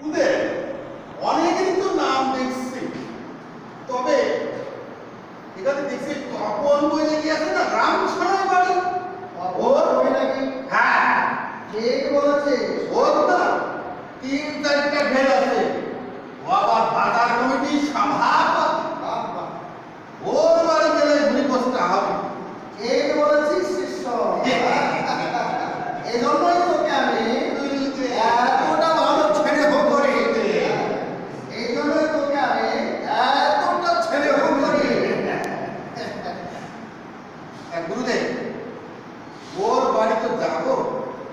ওদের অনেকেরই তো নাম দেখছি, তবে এখানে দেখছি তপন বইলে কি আছে না, রামছড়ার বাড়ি। ওর বই নাকি? হ্যাঁ, ঠিক বলেছে। ওর না 3-4টা ঘের আছে। ও আবার বাজার কমিটির সভাপতি। বাবা, ওর বাড়ি গেলে ঘুরি বসতে হবে। ঠিক বলেছিস শিষ্য। এই জন্যই তোকে আমি এতটা ভালো ছেলে হোক করি। এই জন্যই তোকে আমি এতটা ছেলে হোক করি। গুরুদেব, ওর বাড়ি তো যাবো।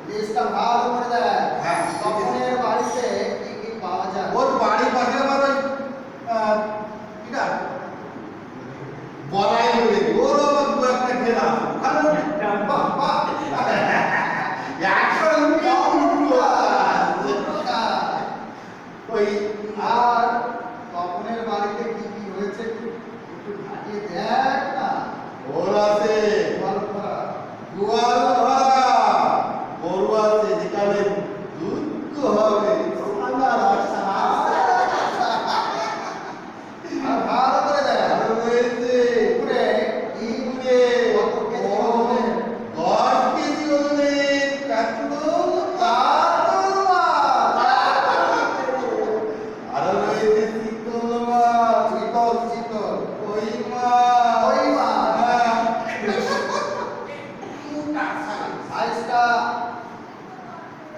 লিস্টটা ভালো করে দেয়। হ্যাঁ, তপনের বাড়িতে কি কি পাওয়া যায়? ওর বাড়ি পাশে আবার ওই কিটা বলাই বলে ওর আবার দু একটা ঘেরা আছে। ভালো না? বাহ, বাহ। একশো উঠলো। ওই আর তপনের বাড়িতে কি কি রয়েছে একটু ঘাটিয়ে দেখ না। ওর আছে ভালো করা। গোয়াল ভরা, গরু আছে যেখানে দুধ তো হবে। ঠান্ডা রাস্তা আর ভালো করে দেখ। আর রয়েছে উপরে কি বলে কত কেজি ওজনের? 10 কেজি ওজনের কাতল কাতল মাছ। আর রয়েছে চিতল মাছ, চিতল, চিতল। কই মাছ, কই মাছ। হ্যাঁ। সাইজটা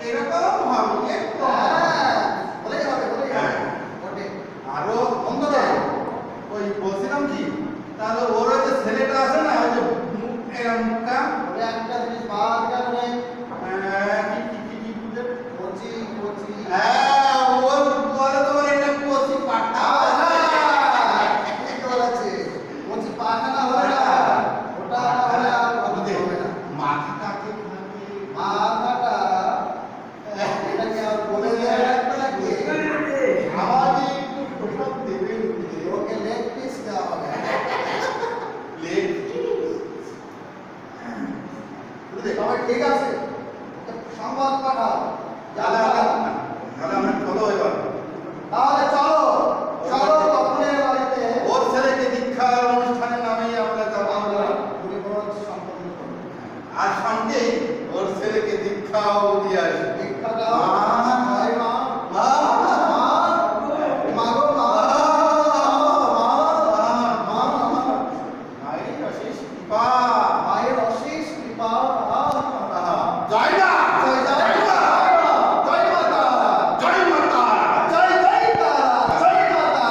এরকম হবে একটু। হ্যাঁ, বলেই হবে, বলেই হবে। হ্যাঁ। ওঠে। আরো বন্ধ নয়। ওই বলছিলাম কি, তাহলে ওর ওই যে ছেলেটা আছে না, ওই যে মুখ এরকমটা ওরে একটা জিনিস বাদ গেল রে। কি বুঝে? কচি, কচি। হ্যাঁ, ওর বলে তোমার এটা কচি পাঠা। ঠিক বলেছে। কচি পাখানা হলে না, ওটা না হলে আর ভালো হবে না। মাথাটাকে খাবে। মাথাটা এটাকে আর বলে দেওয়া লাগবে নাকি? আমাকে একটু প্রসাদ দেবে। ওকে লেগ পিস দেওয়া হবে। লেগ তবে ঠিক আছে, ওকে সংবাদ পাঠাও। তাহলে আমরা চলো এবার। তাহলে চলো, চলো তপনের বাড়িতে ওর ছেলেকে দীক্ষা অনুষ্ঠানের নামেই আমরা যাবো। আমরা পরিবর্তন সম্পন্ন করব। আর সঙ্গে ওর ছেলেকে দীক্ষাও দিয়ে আসবে। দীক্ষাটাও মা, হয় মা, মা, মা, মা গো মা, মা, মা, মায়ের অশেষ কৃপা। মায়ের অশেষ কৃপা। জয় মা, জয় জয় জয় মা, জয় মাতা, জয় মাতা। জয় জয় তারা, জয় মাতা।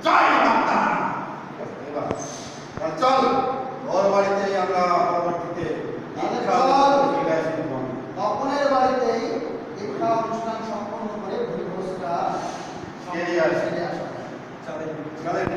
জয় মাতা। এবার চল, ওর বাড়িতেই আমরা পরবর্তীতে দীক্ষা চল। ফিরে আসবো। তপনের বাড়িতেই দীক্ষা অনুষ্ঠান সম্পন্ন করে ভূমিভোজটা সেরে আসি। সেরে আসা। চলেন